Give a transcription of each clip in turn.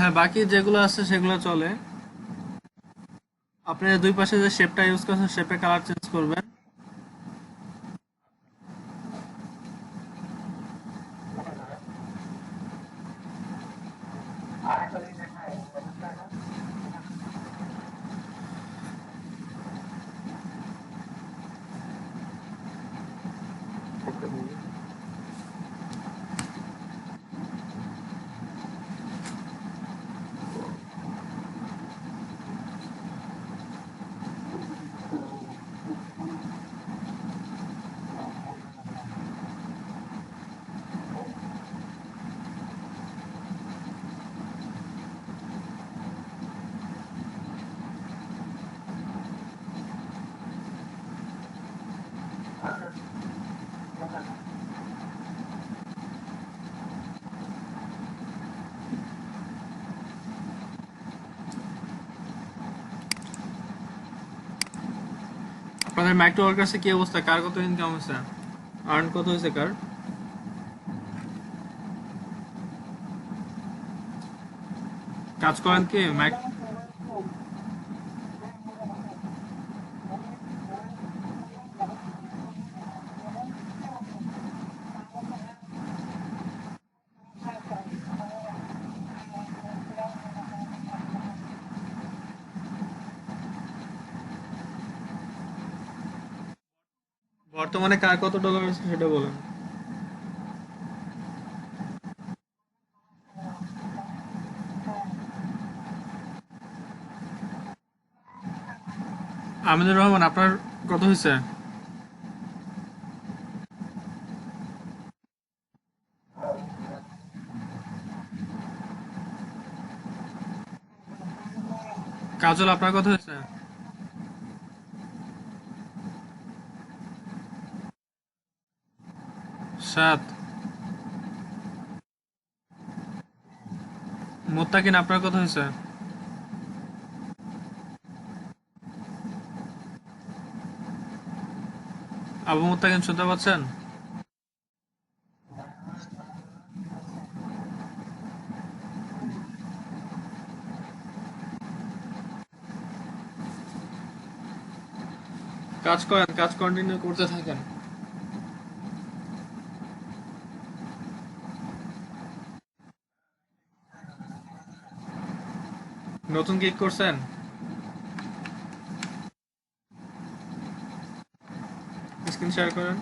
হ্যাঁ, বাকি যেগুলো আছে সেগুলো চলে। আপনি দুই পাশে যে শেপটা ইউজ করছেন শেপে কালার চেঞ্জ করবেন। আপনাদের ম্যাকটো ওয়ার্কার্সে কি অবস্থা? কার কত ইনকাম হচ্ছে? আর্ন কত হয়েছে কার? কাজ করেন কি ম্যাক? বর্তমানে কার কত ডলার আছে সেটা বলেন। আমিনুর রহমান, আপনার কত হয়েছে? কাজল, আপনার কত হয়েছে? 7। মোত্তাকিন, আপনার কত হয়েছে? আবু মোত্তাকিন, শুনতে পাচ্ছেন? কাজ করেন, কাজ কন্টিনিউ করতে থাকেন। নতুন গিগ করছেন? স্ক্রিন শেয়ার করেন।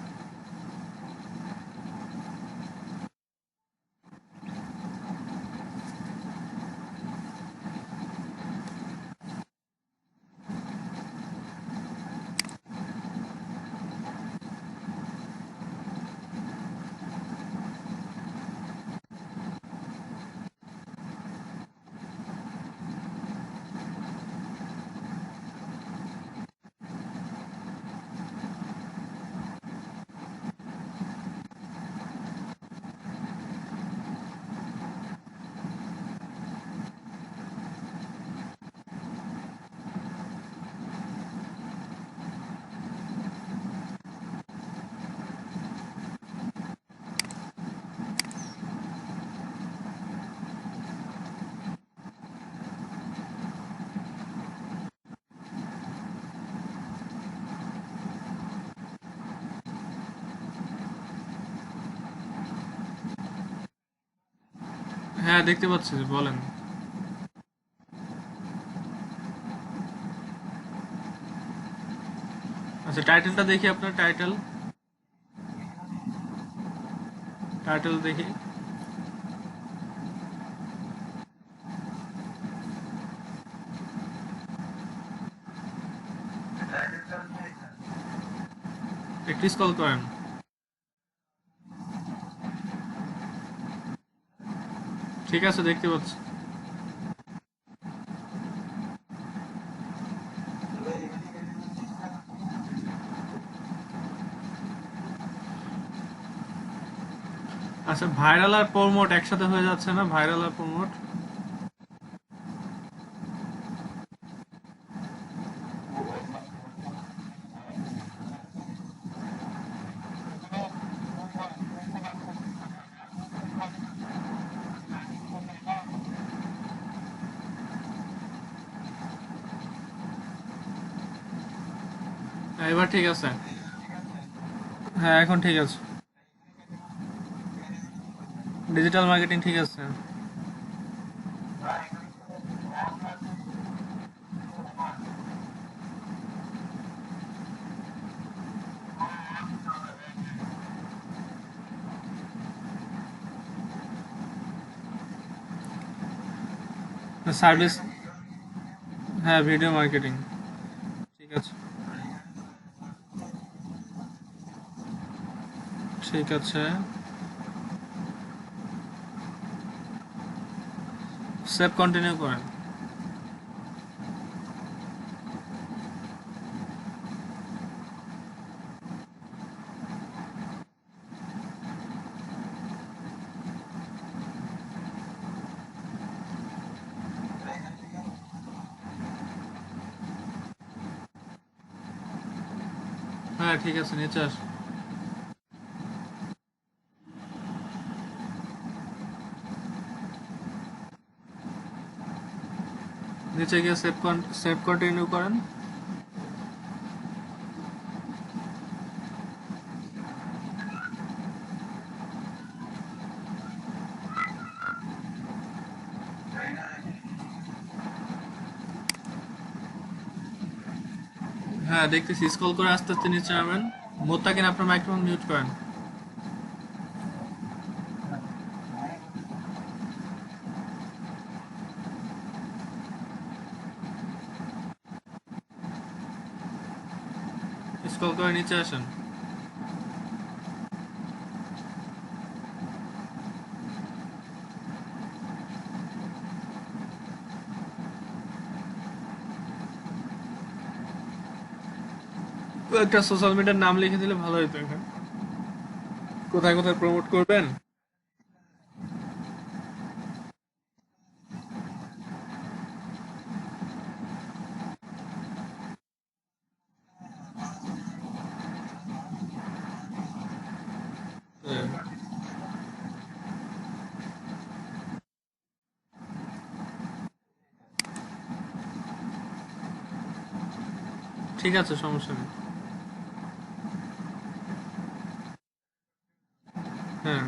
হ্যাঁ, দেখতে পাচ্ছি, বলেন। আচ্ছা, টাইটেলটা দেখি, আপনার টাইটেল। টাইটেল দেখি। একটু স্ক্রল করেন। ঠিক আছে, দেখতে পাচ্ছি। আচ্ছা, ভাইরাল আর প্রমোট একসাথে হয়ে যাচ্ছে না? ভাইরাল আর প্রমোট। এবার ঠিক আছে। হ্যাঁ, এখন ঠিক আছে। ডিজিটাল মার্কেটিং ঠিক আছে। সার্ভিস। হ্যাঁ, ভিডিও মার্কেটিং। ঠিক আছে। ঠিক আছে। সেভ কন্টিনিউ করেন। হ্যাঁ, ঠিক আছে, নিচে আস। নিচে গিয়ে সেভ কন্টিনিউ করেন। হ্যাঁ, দেখতেছি, স্ক্রল করে আস্তে আস্তে নিচে নামেন। মোত্তাকিন, আপনার মাইক্রোফোন মিউট করেন। স্ক্রল করে নিচে আসেন। একটা সোশ্যাল মিডিয়ার নাম লিখে দিলে ভালো হতো এখানে। কোথায় কোথায় প্রমোট করবেন। হ্যাঁ, ঠিক আছে, সমস্যা নেই। হ্যাঁ।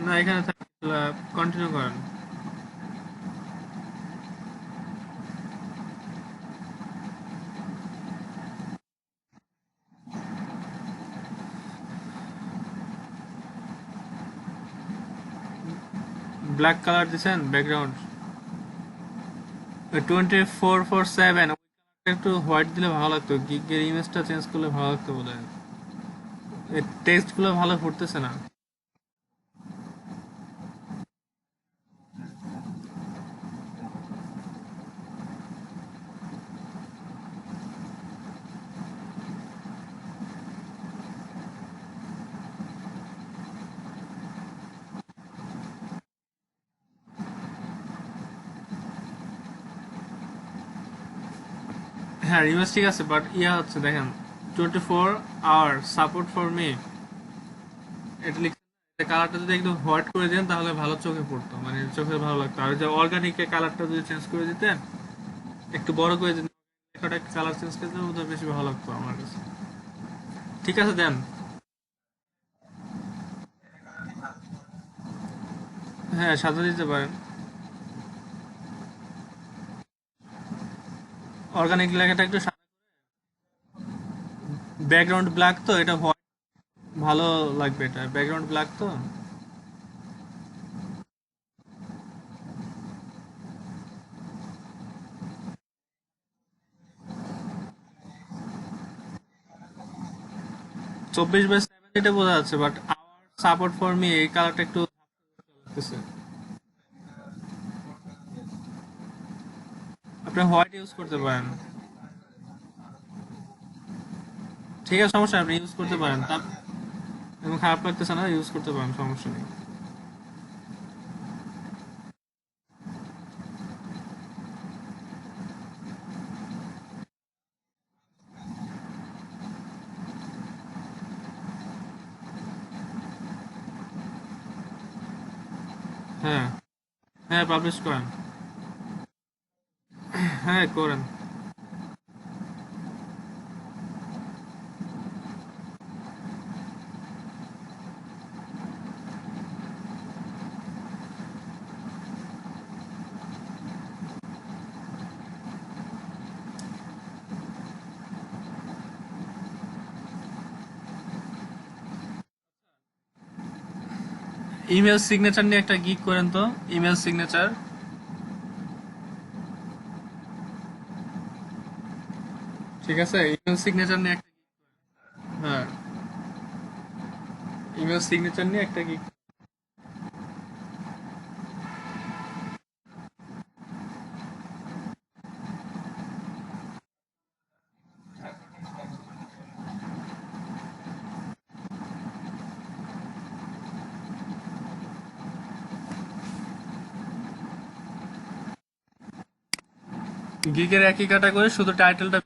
না, এখানে কন্টিনিউ করেন। ব্ল্যাক কালার দিছেন ব্যাকগ্রাউন্ড। 24/7 একটু হোয়াইট দিলে ভালো লাগতো, গিগের ইমেজটা চেঞ্জ করলে ভালো লাগতো বোধ হয়। টেক্সট গুলো ভালো ফুটতেছে না। হ্যাঁ, ইমেজ ঠিক আছে, বাট ইয়া হচ্ছে দেখেন, 24 hour সাপোর্ট ফর মি, এটা লিখে কালারটা যদি একটু হোয়াইট করে দেন তাহলে ভালো চোখে পড়তো, মানে চোখে ভালো লাগতো। আর যে অর্গানিক কালারটা যদি চেঞ্জ করে দিতেন, একটু বড় করে দিতেন, একটা কালার চেঞ্জ করে দিলে বোধহয় বেশি ভালো লাগতো আমার কাছে। ঠিক আছে, দেন। হ্যাঁ, সাজা দিতে পারেন। অর্গানিক লেখাটা একটু ব্যাকগ্রাউন্ড ব্ল্যাক, তো এটা হোয়াইট ভালো লাগবে, এটা ব্যাকগ্রাউন্ড ব্ল্যাক তো। 24/7 এটা বোঝা যাচ্ছে, but hour support for me এই কালারটা একটু লাগতেছে। আপনি হোয়াইট ইউজ করতে পারেন। ঠিক আছে, সমস্যা নেই, আপনি ইউজ করতে পারেন এবং খারাপ লাগতেছে না, ইউজ করতে পারেন, সমস্যা নেই। হ্যাঁ, হ্যাঁ পাবলিশ করেন। হ্যাঁ করেন। ইমেল সিগনেচার নিয়ে একটা গিগ করেন তো। Email signature. ঠিক আছে, ইমেল সিগনেচার নিয়ে একটা। হ্যাঁ, ইমেল সিগনেচার নিয়ে একটা গিগ। গিগের একই ক্যাটাগরি, শুধু টাইটেলটা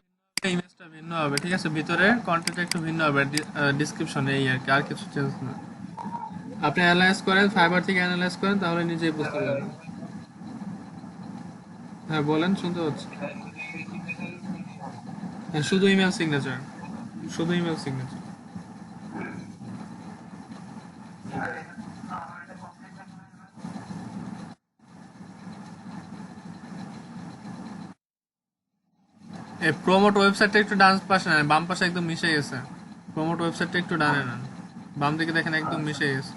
ইমেজটা ভিন্ন হবে। ঠিক আছে, ভিতরে কন্টেন্ট একটু ভিন্ন হবে, ডিসক্রিপশনে এই আর কি, আর কিছু চেঞ্জ না। আপনি অ্যানালাইজ করেন, ফাইবার থেকে অ্যানালাইজ করেন, তাহলে নিজেই বুঝতে পারবেন। হ্যাঁ বলেন, শুনতে পাচ্ছি। হ্যাঁ, শুধু ইমেল সিগনেচার। শুধু ইমেল সিগনেচার। এই প্রোমোট ওয়েবসাইটটা একটু ডান পাশে নেন, বাম পাশে একদম মিশে গেছে। প্রোমোট ওয়েবসাইটটা একটু ডানে নেন, বাম দিকে দেখেন একদম মিশে গেছে।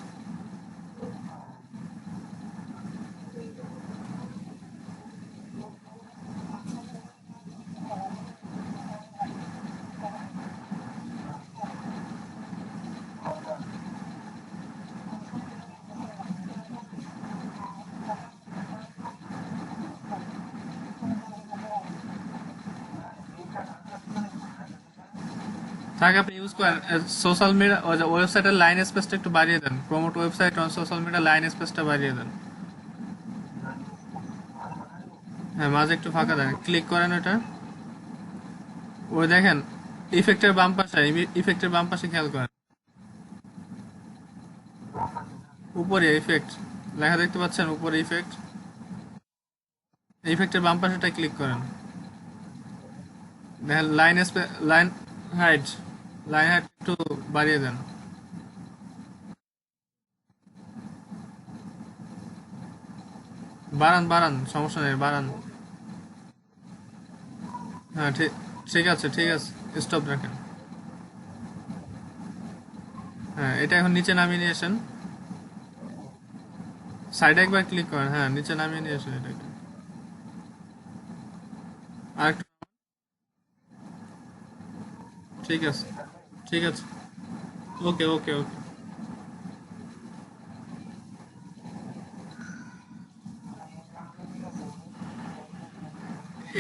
থাকে আপনি ইউজ করেন সোশ্যাল মিডিয়া, ওয়েবসাইটের লাইন স্পেসটা একটু বাড়িয়ে দেন, promote website on social media line স্পেসটা বাড়িয়ে দেন। হ্যাঁ, মাঝে একটু ফাঁকা দেন, ক্লিক করেন ওটা। ওই দেখেন ইফেক্টের বাম পাশে, ইফেক্টের বাম পাশে খেয়াল করেন, উপরে ইফেক্ট লেখা দেখতে পাচ্ছেন, উপরে ইফেক্ট। ইফেক্টের বাম পাশেটা ক্লিক করেন, দেখেন লাইন হাইট, লাইন হাইট একটু বাড়িয়ে দেন। বাড়ান বাড়ান, সমস্যা নেই, বাড়ান। হ্যাঁ ঠিক, ঠিক আছে ঠিক আছে, স্টপ রাখেন। হ্যাঁ, এটা এখন নিচে নামিয়ে নিয়ে আসেন। সাইডে একবার ক্লিক করেন, হ্যাঁ নিচে নামিয়ে নিয়ে আসেন এটাকে। আর একটু। ঠিক আছে, ঠিক আছে। ওকে ওকে ওকে।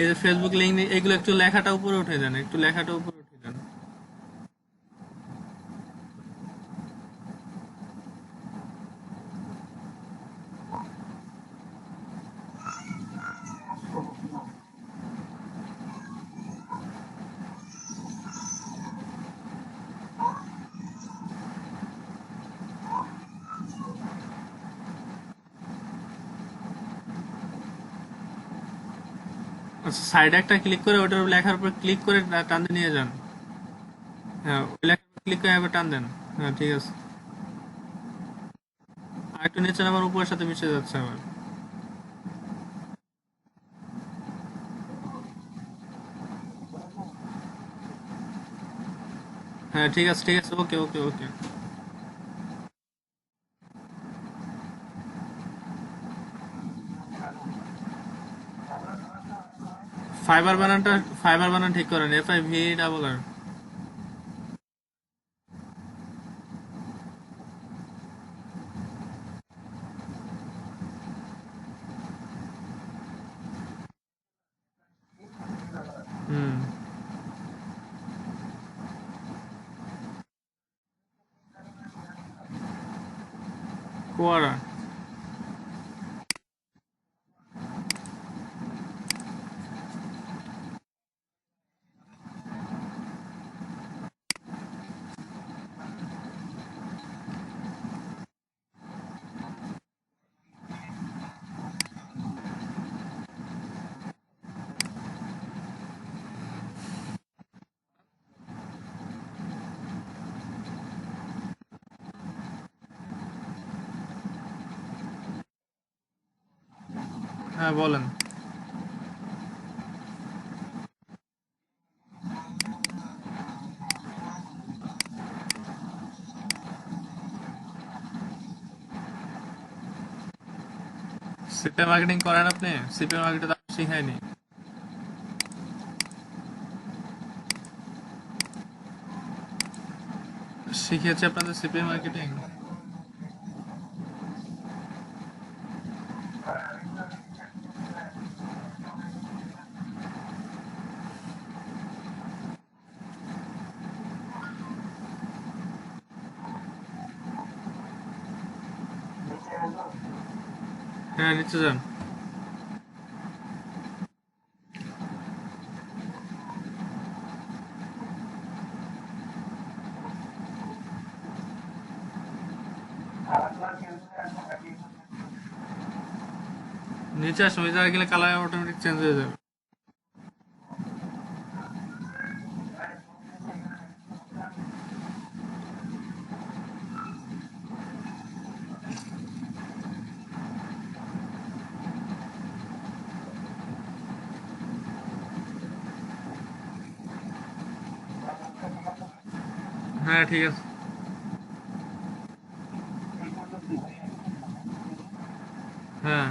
এই যে ফেসবুক লিঙ্ক, এগুলো একটু লেখাটা উপরে উঠে যান, একটু লেখাটা উপরে উঠে যান। আচ্ছা, সাইডে একটা ক্লিক করে ওটার লেখার উপর ক্লিক করে টানতে নিয়ে যান। হ্যাঁ, ওই লেখার উপর ক্লিক করে একবার টান দেন। হ্যাঁ ঠিক আছে। আর একটু নিচে আমার উপরের সাথে মিশে যাচ্ছে আবার। হ্যাঁ ঠিক আছে ঠিক আছে, ওকে ওকে ওকে। ফাইবার বানানটা, ফাইবার বানান ঠিক করেন, FIVER। হুম। কোয়ারা। হ্যাঁ বলেন। সিপিএ মার্কেটিং করেন আপনি? সিপিএ মার্কেটিং তো শিখায়নি। শিখিয়েছে আপনাদের সিপিএ মার্কেটিং? হ্যাঁ নিচে যান। নিচে আসুন, ওই জায়গায় গেলে কালার অটোমেটিক চেঞ্জ হয়ে যাবে। হ্যাঁ ঠিক আছে। হ্যাঁ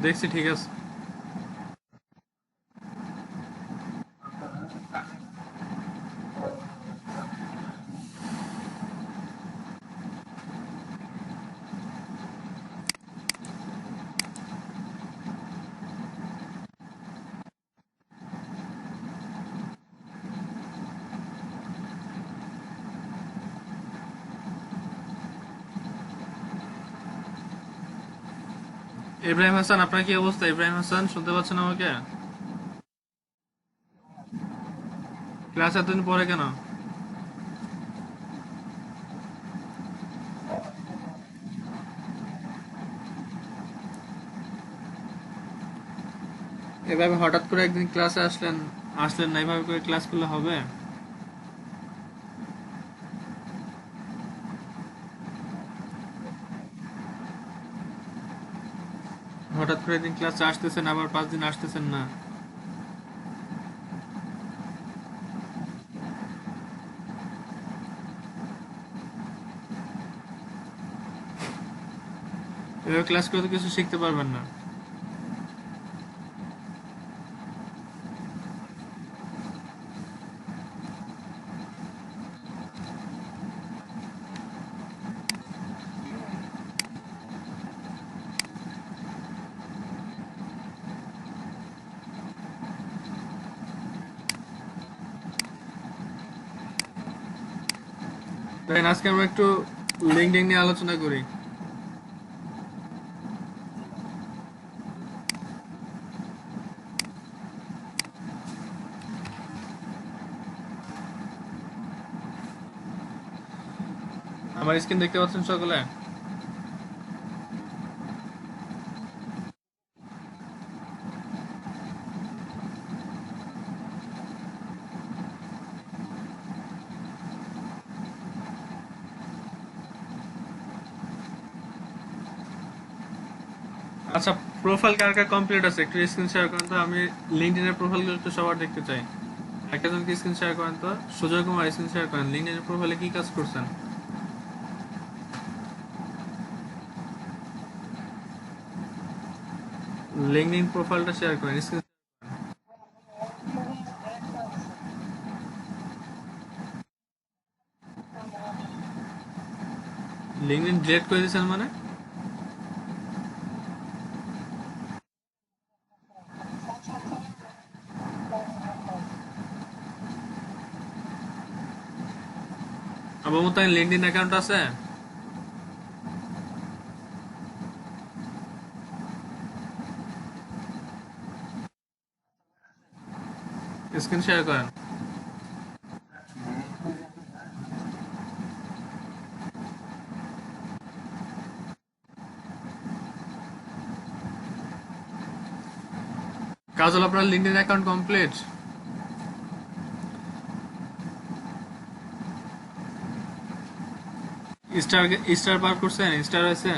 দেখছি, ঠিক আছে। ইব্রাহিম হাসান, আপনার কি অবস্থা? ইব্রাহিম হাসান শুনতে পাচ্ছেন আমাকে? ক্লাস এতদিন পরে কেন? এভাবে হঠাৎ করে একদিন ক্লাসে আসলেন, আসলেন না, এভাবে করে ক্লাস করলে হবে? হঠাৎ করে একদিন ক্লাসে আসতেছেন, আবার 5 দিন আসতেছেন না। এভাবে ক্লাস করে তো কিছু শিখতে পারবেন না। তাই আজকে আমরা একটু লিঙ্কডইন নিয়ে আলোচনা করি। আমার স্ক্রিন দেখতে পাচ্ছেন সকলে? আচ্ছা, প্রোফাইল কার কার কমপ্লিট আছে একটু স্ক্রিন শেয়ার করেন তো, আমি লিঙ্কডইনের প্রোফাইলগুলো একটু সবার দেখতে চাই। একটা জনকে স্ক্রিন শেয়ার করেন তো। সুজয় কুমার স্ক্রিন শেয়ার করেন, লিঙ্কডইনের প্রোফাইলে কি কাজ করছেন? লিঙ্কডইন প্রোফাইলটা শেয়ার করেন, স্ক্রিন। লিঙ্কডইন ডিলিট করে দিয়েছেন মানে? আবার মতো লিঙ্কডইন অ্যাকাউন্ট আছে? স্ক্রিন শেয়ার করেন। কাজল, আপনার LinkedIn account complete? Star, star পার করছেন? স্টার হয়েছে?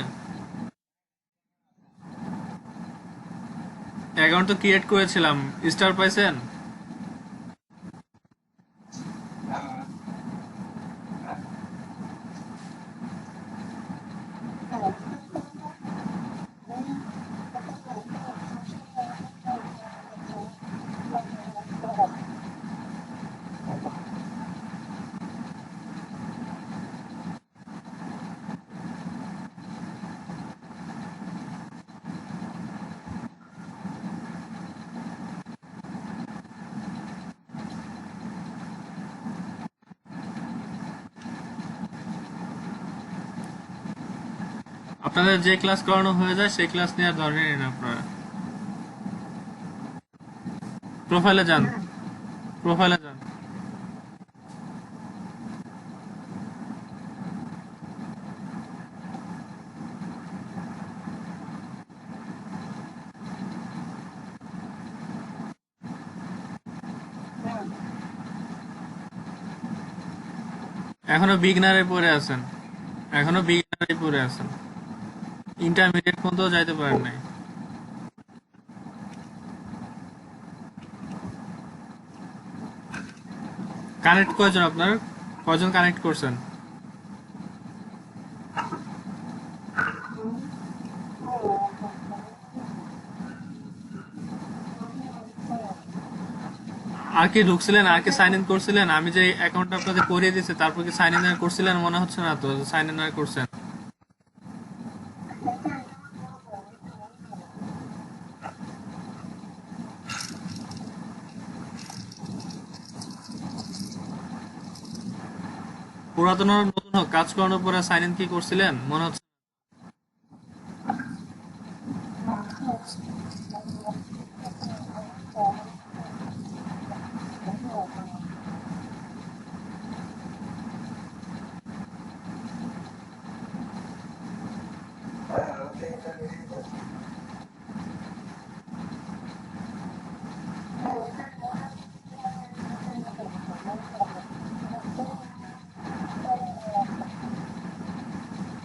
অ্যাকাউন্ট তো ক্রিয়েট করেছিলাম, স্টার পাইছেন? আপনাদের যে ক্লাস করানো হয়ে যায় সেই ক্লাস নিয়ে আর ধরে নিন আপনারা। প্রোফাইলে যান, প্রোফাইলে যান। এখনো বিগনারে পড়ে আছেন, এখনো বিগনারে পড়ে আছেন, ইন্টারমিডিয়েট পর্যন্ত যাইতে পারেন নাই। কানেক্ট কয়জন আপনার, কয়জন কানেক্ট করছেন? আর কি ঢুকছিলেন, আর কি সাইন ইন করছিলেন? আমি যে অ্যাকাউন্টটা আপনাদের করিয়ে দিয়েছি তারপর কি সাইন ইন করছিলেন? মনে হচ্ছে না তো সাইন ইন করছেন। পুরাতন হোক নতুন হোক, কাজ করানোর পরে সাইন ইন কি করছিলেন মনে হচ্ছে?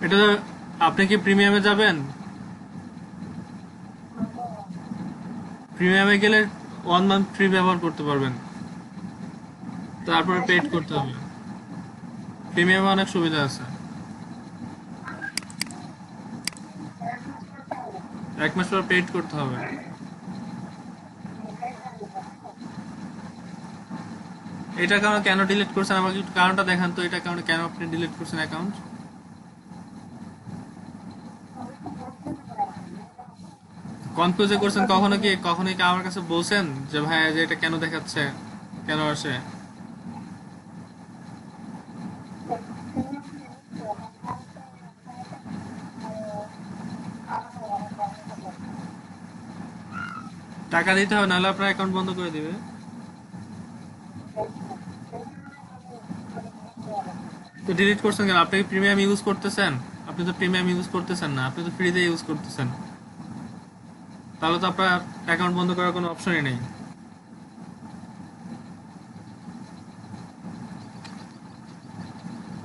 এটা আপনি কি প্রিমিয়ামে যাবেন? প্রিমিয়ামে গেলে 1 মান্থ ফ্রি ব্যবহার করতে পারবেন, তারপরে পেড করতে হবে। প্রিমিয়ামে অনেক সুবিধা আছে। 1 মাস পর পেড করতে হবে। এটা কারণ কেন ডিলিট করছেন আমাকে একটু কারণটা দেখান তো, এটা কারণে কেন আপনি ডিলিট করছেন অ্যাকাউন্ট? কনফিউজে করছেন কখনো কি, কখনো কি আমার কাছে বলছেন যে ভাই যে এটা কেন দেখাচ্ছে, কেন আসে? টাকা দিতে হবে, নাহলে আপনার অ্যাকাউন্ট বন্ধ করে দিবে। তো ডিলিট করছেন কেন? আপনি কি প্রিমিয়াম ইউজ করতেছেন? আপনি তো প্রিমিয়াম ইউজ করতেছেন না, আপনি তো ফ্রিতে ইউজ করতেছেন। তাহলে তো আপনার অ্যাকাউন্ট বন্ধ করার কোনো অপশনই নেই।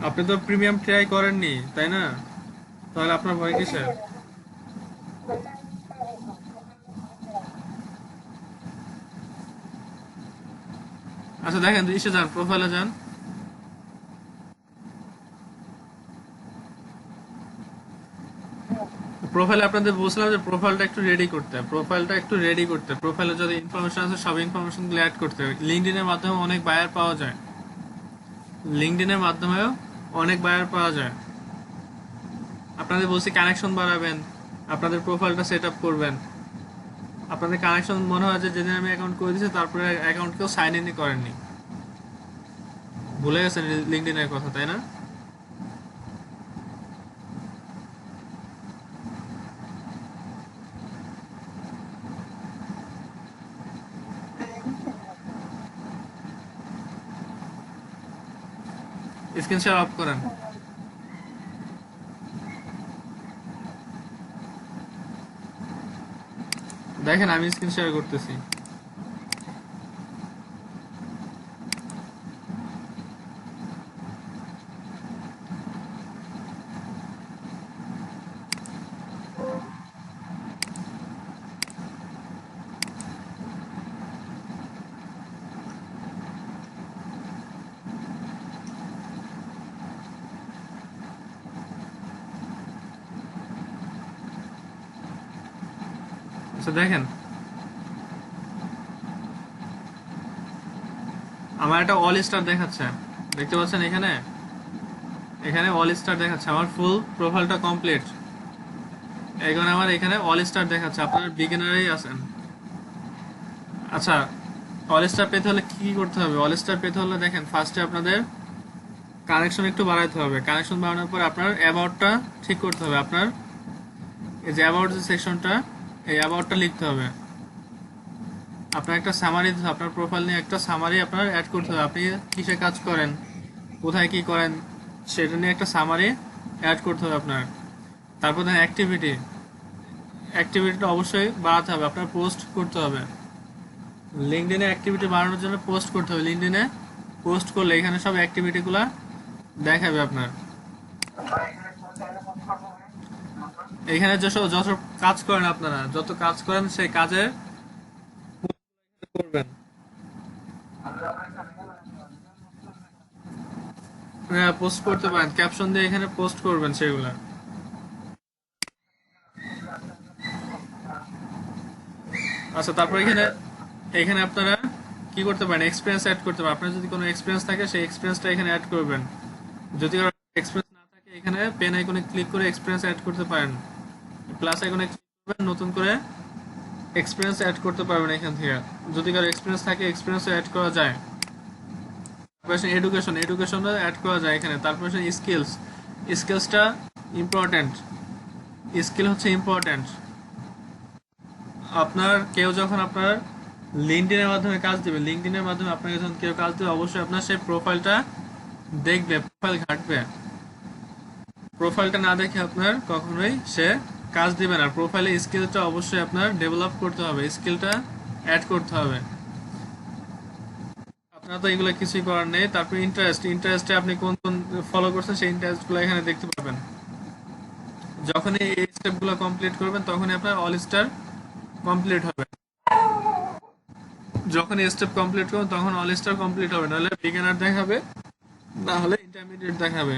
আপনি তো প্রিমিয়াম ট্রাই করেননি, তাই না? তাহলে আপনার ভয় কিসের? আচ্ছা দেখেন, ইসে যান, প্রোফাইলে যান। প্রোফাইলে আপনাদের বলছিলাম যে প্রোফাইলটা একটু রেডি করতে, প্রোফাইলটা একটু রেডি করতে, প্রোফাইলে যদি ইনফরমেশন আছে সব ইনফরমেশন গুলো অ্যাড করতে হবে। লিঙ্কডইনের মাধ্যমে অনেক বায়ার পাওয়া যায়, লিঙ্কডইনের মাধ্যমেও অনেক বায়ার পাওয়া যায়। আপনাদের বলছি কানেকশন বাড়াবেন, আপনাদের প্রোফাইলটা সেট আপ করবেন। আপনাদের কানেকশন মনে হয় যে যেদিন আমি অ্যাকাউন্ট করে দিয়েছি তারপরে অ্যাকাউন্ট কেউ সাইন ইনই করেননি, ভুলে গেছেন লিঙ্কডইনের কথা, তাই না? স্ক্রিন শেয়ার অফ করেন। দেখেন আমি স্ক্রিন শেয়ার করতেছি। আচ্ছা দেখেন, আমার একটা অল স্টার দেখাচ্ছে, দেখতে পাচ্ছেন এখানে, এখানে অল স্টার দেখাচ্ছে, আমার ফুল প্রোফাইলটা কমপ্লিট। এখন আমার এখানে অল স্টার দেখাচ্ছে, আপনার বিগিনারেই আছেন। আচ্ছা, অল স্টার পেতে হলে কি করতে হবে? অল স্টার পেতে হলে দেখেন, ফার্স্টে আপনাদের কানেকশন একটু বাড়াইতে হবে। কানেকশন বাড়ানোর পর আপনার অ্যাবাউটটা ঠিক করতে হবে। আপনার এই যে অ্যাবাউট যে সেকশনটা, এই অ্যাবাউটটা লিখতে হবে। আপনার একটা সামারি, আপনার প্রোফাইল নিয়ে একটা সামারি আপনার অ্যাড করতে হবে। আপনি কিসে কাজ করেন, কোথায় কি করেন, সেটা নিয়ে একটা সামারি অ্যাড করতে হবে আপনার। তারপর দেখেন অ্যাক্টিভিটি, অ্যাক্টিভিটিটা অবশ্যই বাড়াতে হবে, আপনার পোস্ট করতে হবে। লিঙ্কডইনে অ্যাক্টিভিটি বাড়ানোর জন্য পোস্ট করতে হবে। লিঙ্কডইনে পোস্ট করলে এখানে সব অ্যাক্টিভিটিগুলো দেখাবে আপনার। এখানে যত যত কাজ করেন, আপনারা যত কাজ করেন সেই কাজের করবেন, পোস্ট করতে পারেন, ক্যাপশন দিয়ে এখানে পোস্ট করবেন সেগুলা। আচ্ছা, তারপর এখানে এখানে আপনারা কি করতে পারেন, এক্সপিরিয়েন্স অ্যাড করতে পারেন। আপনার যদি কোনো এক্সপিরিয়েন্স থাকে সেই এক্সপিরিয়েন্সটা এখানে অ্যাড করবেন। যদি এক্সপিরিয়েন্স না থাকে, এখানে পেন আইকনে ক্লিক করে এক্সপিরিয়েন্স অ্যাড করতে পারেন। প্লাস আইকনে ক্লিক করবেন, নতুন করে এক্সপিরিয়েন্স অ্যাড করতে পারবেন এখান থেকে। যদি কারো এক্সপিরিয়েন্স থাকে, এক্সপিরিয়েন্স অ্যাড করা যায়। তারপরে এডুকেশন, এডুকেশনও অ্যাড করা যায় এখানে। তারপরে স্কিলস, স্কিলসটা ইম্পর্টেন্ট, স্কিল হচ্ছে ইম্পর্টেন্ট। আপনার কেউ যখন আপনার লিঙ্কডইনের মাধ্যমে কাজ দিবে, লিঙ্কডইনের মাধ্যমে আপনাকে যখন কেউ কাজ দেবে, অবশ্যই আপনার সেই প্রোফাইলটা দেখবে, প্রোফাইল ঘাটবে। প্রোফাইলটা না দেখে আপনার কখনোই সে কাজ দিবে না। প্রোফাইলে স্কিলটা অবশ্যই আপনার ডেভেলপ করতে হবে, স্কিলটা অ্যাড করতে হবে। আপনার তো এগুলো কিছুই করার নেই। তারপর ইন্টারেস্ট, ইন্টারেস্টে আপনি কোন কোন ফলো করছেন সেই ইন্টারেস্টগুলো এখানে দেখতে পাবেন। যখনই এই স্টেপগুলো কমপ্লিট করবেন, তখনই আপনার অল স্টার কমপ্লিট হবে। যখন এই স্টেপ কমপ্লিট করবেন তখন অল স্টার কমপ্লিট হবে, নাহলে বিগিনার দেখাবে, না হলে ইন্টারমিডিয়েট দেখাবে।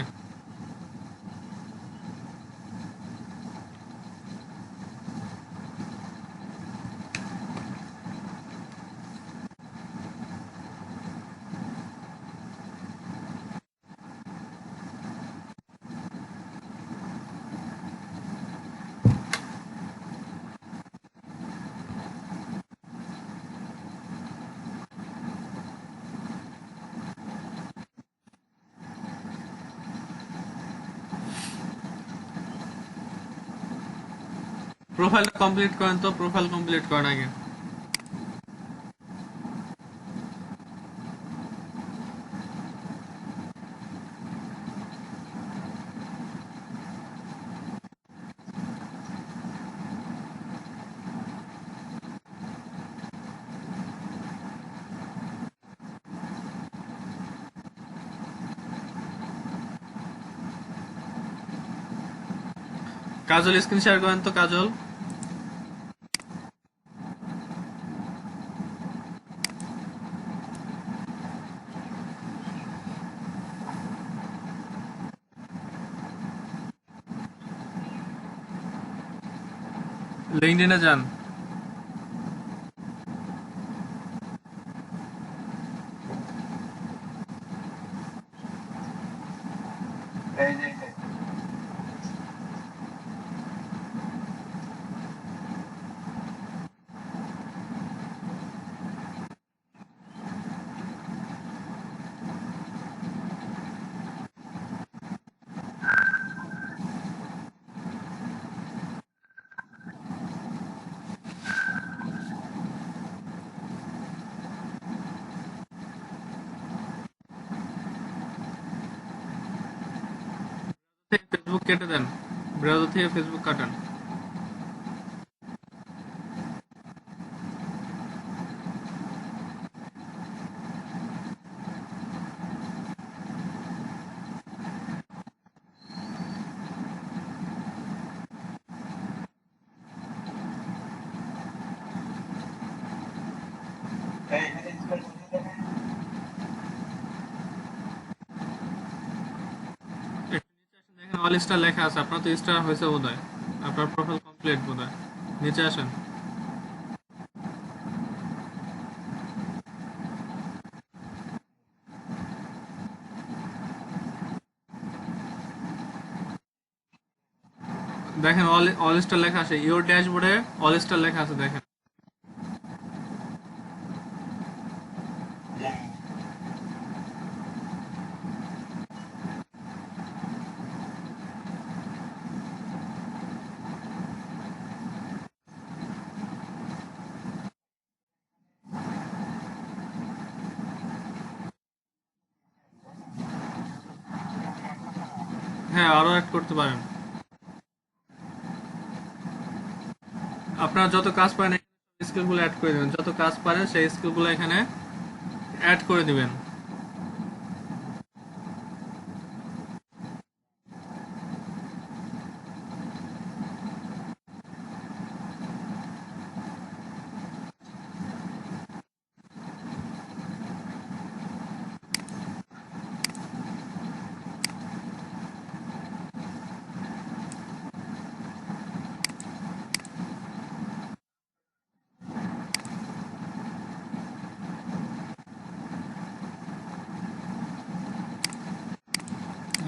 প্রোফাইলটা কমপ্লিট করেন, তো প্রোফাইল কমপ্লিট করেন আগে। কাজল স্ক্রিন শেয়ার করেন তো, কাজল। লিঙ্কডইনে যান। ফেসবুক কেটে দেন, ব্রাউজার থেকে ফেসবুক কাটান। দেখেন অল স্টার লেখা আছে, আপনার তো স্টার হয়েছে বোধহয়, আপনার প্রোফাইল কমপ্লিট বোধহয়। নিচে আসেন। দেখেন অল অল স্টার লেখা আছে, ইওর ড্যাশবোর্ডে অল স্টার লেখা আছে দেখেন। হ্যাঁ আরো অ্যাড করতে পারেন। আপনারা যত কাজ পারেন স্কিলগুলো অ্যাড করে দিবেন, যত কাজ পারেন সেই স্কিলগুলো এখানে অ্যাড করে দিবেন।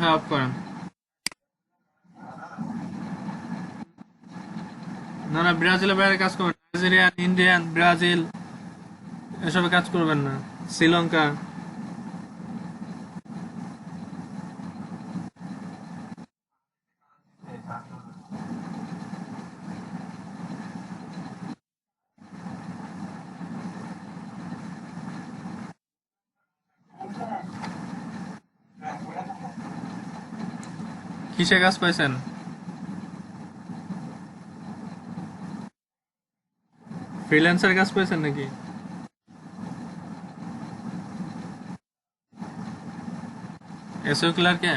হ্যাঁ অফ করেন। না না, ব্রাজিলের বাইরে কাজ করবেন, নাইজেরিয়ান, ইন্ডিয়ান, ব্রাজিল এসবে কাজ করবেন না, শ্রীলঙ্কা। কিসে কাজ পাইছেন? ফ্রিল্যান্সার কাজ পাইছেন নাকি? এসও ক্লার্কে?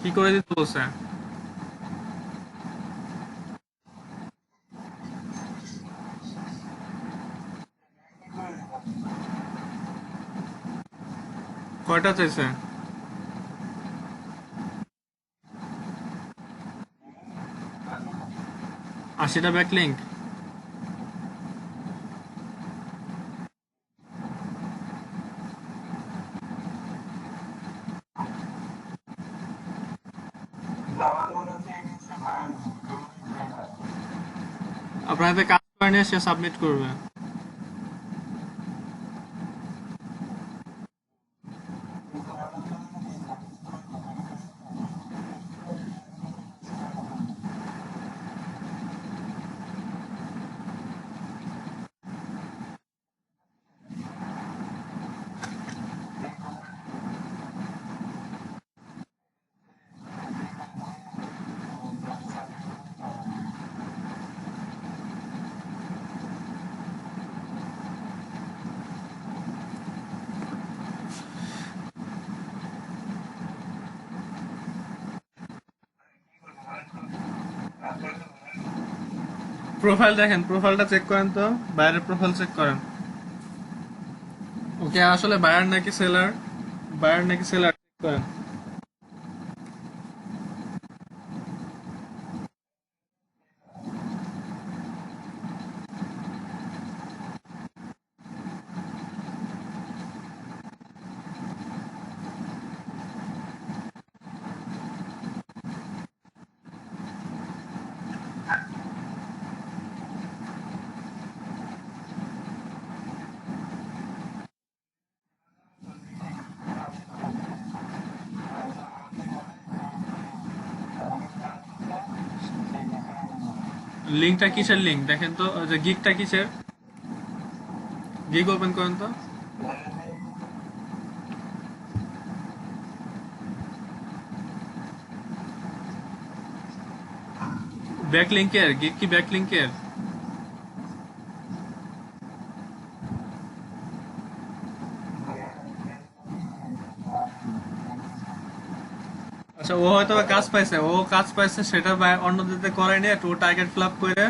কি করে দিতে বলছে? কয়টা চাইছে? 80টা ব্যাকলিঙ্ক? আপনার হাতে কাজ করে নিয়ে সে সাবমিট করবে। প্রোফাইল দেখেন, প্রোফাইলটা চেক করেন তো, বাইরের প্রোফাইল চেক করেন। ওকে আসলে বায়ার নাকি সেলার, বায়ার নাকি সেলার চেক করেন। লিঙ্কটা কিসের লিঙ্ক দেখেন তো, ওই যে গিগটা কিসের, গিগ ওপেন করেন তো। ব্যাক লিঙ্কের গিগ কি ব্যাক লিঙ্কের? আচ্ছা ও হয়তো বা কাজ পাইছে, ও কাজ পাইছে সেটা অন্যদের করাই নিয়ে একটু টার্গেট ফিল আপ করে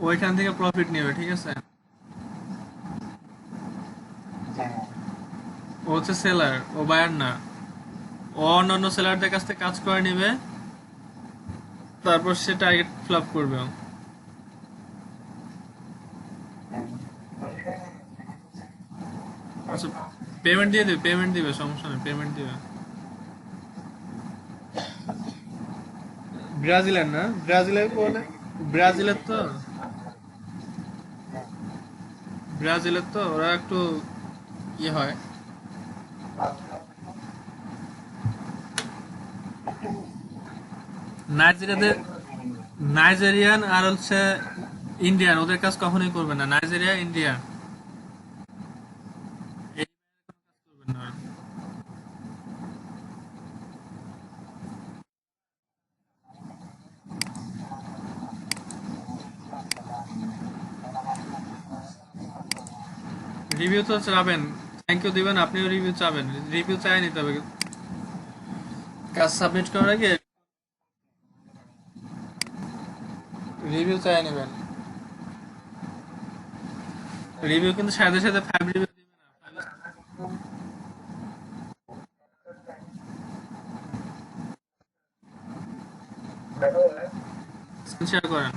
ওইখান থেকে প্রফিট নেবে, ঠিক আছে? ও হচ্ছে সেলার, ও বায়ার না। ও অন্যান্য সেলারদের কাছ থেকে কাজ করে নেবে, তারপর সে টার্গেট ফ্লাপ করবে। আচ্ছা, পেমেন্ট দিয়ে দিবে, পেমেন্ট দিবে, সমস্যা নেই, পেমেন্ট দিবে। ব্রাজিলের না, ব্রাজিলের বলে, ব্রাজিলের তো, ব্রাজিলের তো ওরা একটু ইয়ে হয়। নাইজেরিয়াদের, নাইজেরিয়ান আর হচ্ছে ইন্ডিয়ান, ওদের কাজ কখনোই করবে না, নাইজেরিয়া ইন্ডিয়া এই করবে না। রিভিউ তো চাবেন, থ্যাংক ইউ দিবেন, আপনিও রিভিউ চাবেন, রিভিউ চাই নিতে হবে কাজ সাবমিট করার আগে, রিভিউ চাই নেবেন। রিভিউ কিন্তু সাথে সাথে 5 রিভিউ দিবে না, স্ক্রিন শেয়ার করেন।